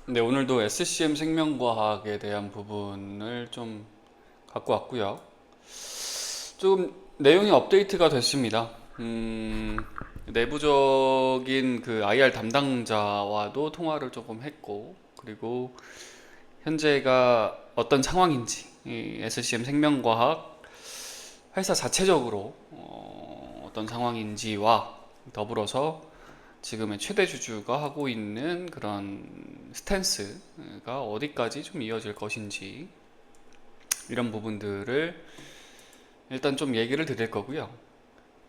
네, 오늘도 SCM 생명과학에 대한 부분을 좀 갖고 왔고요. 좀 내용이 업데이트가 됐습니다. 내부적인 그 IR 담당자와도 통화를 조금 했고, 그리고 현재가 어떤 상황인지, 이 SCM 생명과학 회사 자체적으로 어떤 상황인지와 더불어서 지금의 최대 주주가 하고 있는 그런 스탠스가 어디까지 좀 이어질 것인지 이런 부분들을 일단 좀 얘기를 드릴 거고요.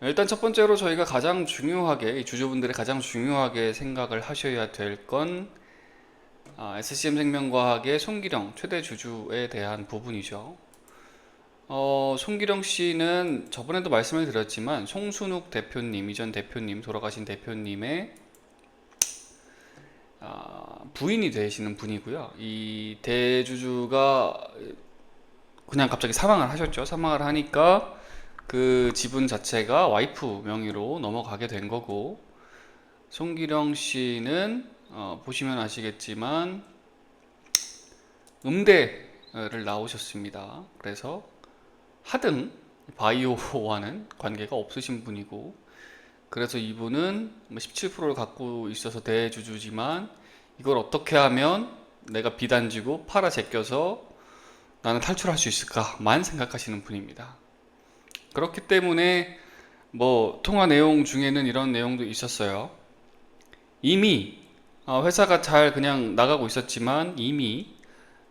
일단 첫 번째로 저희가 가장 중요하게, 이 주주분들이 가장 중요하게 생각을 하셔야 될 건 SCM 생명과학의 송기령 최대 주주에 대한 부분이죠. 송기령 씨는 저번에도 말씀을 드렸지만 송순욱 대표님, 이전 대표님, 돌아가신 대표님의 부인이 되시는 분이고요. 이 대주주가 그냥 갑자기 사망을 하셨죠. 사망을 하니까 그 지분 자체가 와이프 명의로 넘어가게 된 거고, 송기령 씨는 보시면 아시겠지만 음대를 나오셨습니다. 그래서 하등 바이오와는 관계가 없으신 분이고, 그래서 이분은 17%를 갖고 있어서 대주주지만 이걸 어떻게 하면 내가 비단지고 팔아 제껴서 나는 탈출할 수 있을까만 생각하시는 분입니다. 그렇기 때문에 뭐 통화 내용 중에는 이런 내용도 있었어요. 이미 회사가 잘 그냥 나가고 있었지만 이미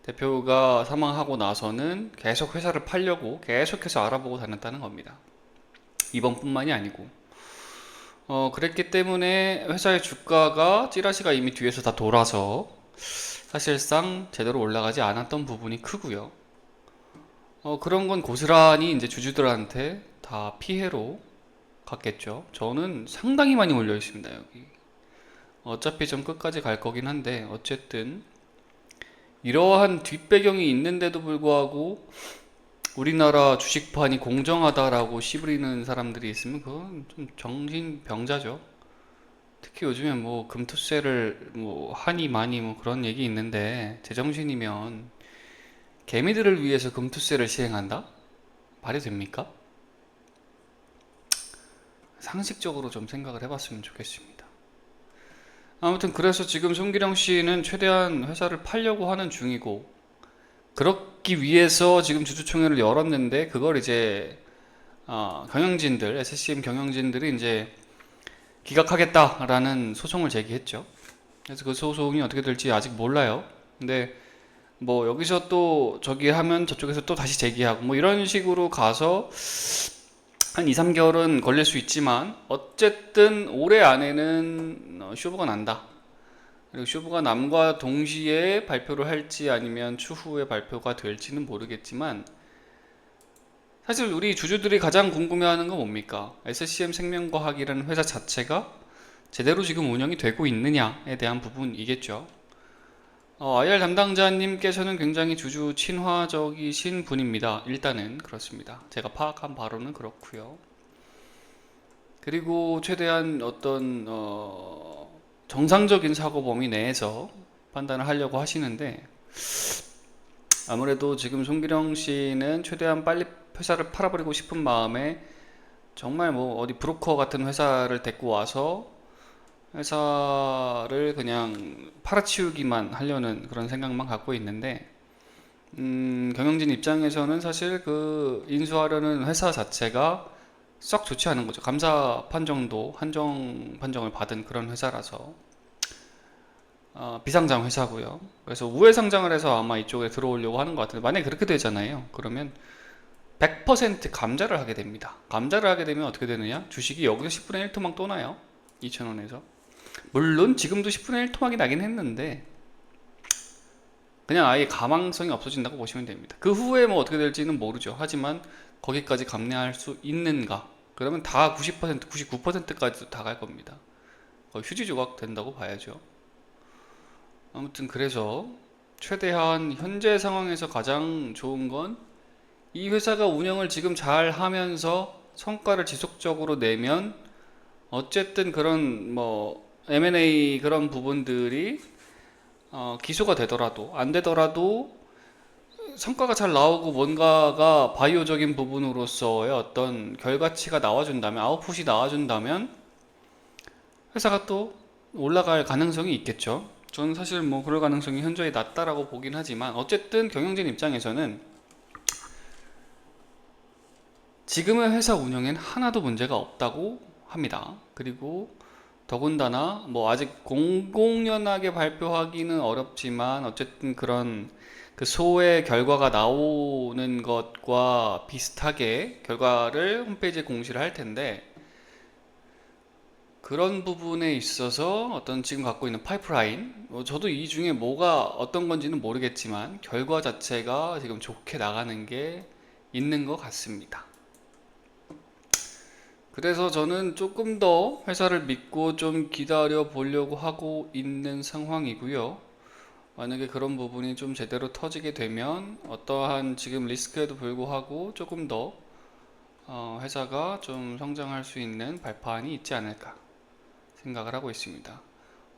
대표가 사망하고 나서는 계속 회사를 팔려고 계속해서 알아보고 다녔다는 겁니다. 이번뿐만이 아니고. 그랬기 때문에 회사의 주가가 찌라시가 이미 뒤에서 다 돌아서 사실상 제대로 올라가지 않았던 부분이 크고요. 그런 건 고스란히 이제 주주들한테 다 피해로 갔겠죠. 저는 상당히 많이 올려 있습니다, 여기. 어차피 좀 끝까지 갈 거긴 한데, 어쨌든, 이러한 뒷배경이 있는데도 불구하고, 우리나라 주식판이 공정하다라고 씨부리는 사람들이 있으면, 그건 좀 정신병자죠. 특히 요즘에 뭐, 금투세를 뭐, 하니 많이 뭐 그런 얘기 있는데, 제정신이면, 개미들을 위해서 금투세를 시행한다? 말이 됩니까? 상식적으로 좀 생각을 해봤으면 좋겠습니다. 아무튼 그래서 지금 송기령 씨는 최대한 회사를 팔려고 하는 중이고, 그렇기 위해서 지금 주주총회를 열었는데 그걸 이제 경영진들, SCM 경영진들이 이제 기각하겠다라는 소송을 제기했죠. 그래서 그 소송이 어떻게 될지 아직 몰라요. 근데 뭐 여기서 또 저기 하면 저쪽에서 또 다시 제기하고 뭐 이런 식으로 가서 한 2, 3개월은 걸릴 수 있지만 어쨌든 올해 안에는 쇼부가 난다. 그리고 쇼부가 남과 동시에 발표를 할지 아니면 추후에 발표가 될지는 모르겠지만 사실 우리 주주들이 가장 궁금해하는 건 뭡니까? SCM 생명과학이라는 회사 자체가 제대로 지금 운영이 되고 있느냐에 대한 부분이겠죠. IR 담당자님께서는 굉장히 주주 친화적이신 분입니다. 일단은 그렇습니다. 제가 파악한 바로는 그렇고요. 그리고 최대한 어떤 정상적인 사고 범위 내에서 판단을 하려고 하시는데 아무래도 지금 송기령 씨는 최대한 빨리 회사를 팔아버리고 싶은 마음에 정말 뭐 어디 브로커 같은 회사를 데리고 와서 회사를 그냥 팔아치우기만 하려는 그런 생각만 갖고 있는데 경영진 입장에서는 사실 그 인수하려는 회사 자체가 썩 좋지 않은 거죠. 감사 판정도 한정 판정을 받은 그런 회사라서 비상장 회사고요. 그래서 우회 상장을 해서 아마 이쪽에 들어오려고 하는 것 같은데 만약에 그렇게 되잖아요. 그러면 100% 감자를 하게 됩니다. 감자를 하게 되면 어떻게 되느냐? 주식이 여기서 10분의 1 토막 또 나요. 2,000원에서. 물론 지금도 10분의 1 토막이 나긴 했는데 그냥 아예 가망성이 없어진다고 보시면 됩니다. 그 후에 뭐 어떻게 될지는 모르죠. 하지만 거기까지 감내할 수 있는가? 그러면 다 90%, 99%까지도 다 갈 겁니다. 거의 휴지 조각 된다고 봐야죠. 아무튼 그래서 최대한 현재 상황에서 가장 좋은 건 이 회사가 운영을 지금 잘 하면서 성과를 지속적으로 내면 어쨌든 그런 뭐 M&A 그런 부분들이 기소가 되더라도 안 되더라도 성과가 잘 나오고 뭔가가 바이오적인 부분으로서의 어떤 결과치가 나와준다면, 아웃풋이 나와준다면 회사가 또 올라갈 가능성이 있겠죠. 저는 사실 뭐 그럴 가능성이 현저히 낮다라고 보긴 하지만 어쨌든 경영진 입장에서는 지금의 회사 운영엔 하나도 문제가 없다고 합니다. 그리고 더군다나 뭐 아직 공공연하게 발표하기는 어렵지만 어쨌든 그런 그 소의 결과가 나오는 것과 비슷하게 결과를 홈페이지에 공시를 할 텐데, 그런 부분에 있어서 어떤 지금 갖고 있는 파이프라인, 저도 이 중에 뭐가 어떤 건지는 모르겠지만 결과 자체가 지금 좋게 나가는 게 있는 것 같습니다. 그래서 저는 조금 더 회사를 믿고 좀 기다려 보려고 하고 있는 상황이고요. 만약에 그런 부분이 좀 제대로 터지게 되면 어떠한 지금 리스크에도 불구하고 조금 더 회사가 좀 성장할 수 있는 발판이 있지 않을까 생각을 하고 있습니다.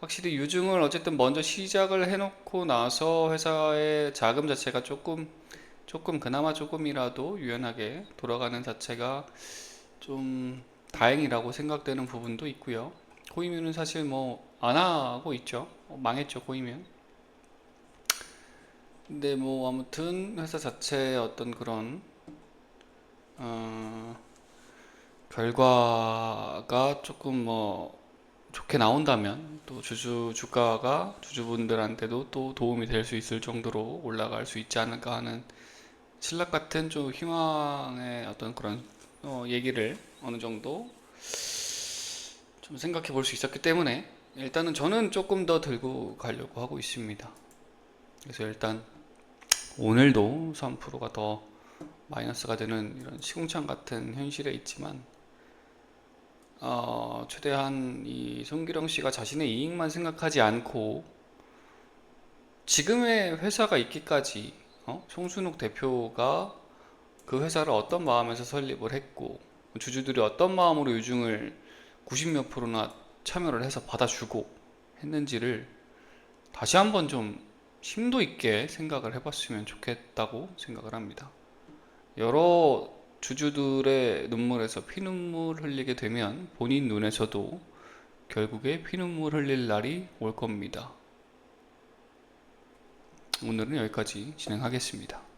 확실히 유증을 어쨌든 먼저 시작을 해놓고 나서 회사의 자금 자체가 조금 그나마 조금이라도 유연하게 돌아가는 자체가 좀 다행이라고 생각되는 부분도 있고요. 코이뮤는 사실 뭐 안 하고 있죠. 망했죠, 코이뮤. 근데 뭐 아무튼 회사 자체의 어떤 그런 어, 결과가 조금 뭐 좋게 나온다면 또 주가가 주주분들한테도 또 도움이 될 수 있을 정도로 올라갈 수 있지 않을까 하는 신락 같은 좀 희망의 어떤 그런 얘기를 어느 정도 좀 생각해 볼 수 있었기 때문에 일단은 저는 조금 더 들고 가려고 하고 있습니다. 그래서 일단 오늘도 3%가 더 마이너스가 되는 이런 시궁창 같은 현실에 있지만 최대한 이 송기령 씨가 자신의 이익만 생각하지 않고 지금의 회사가 있기까지 송순욱 대표가 그 회사를 어떤 마음에서 설립을 했고 주주들이 어떤 마음으로 유증을 90몇 프로나 참여를 해서 받아주고 했는지를 다시 한번 좀 심도 있게 생각을 해봤으면 좋겠다고 생각을 합니다. 여러 주주들의 눈물에서 피눈물 흘리게 되면 본인 눈에서도 결국에 피눈물 흘릴 날이 올 겁니다. 오늘은 여기까지 진행하겠습니다.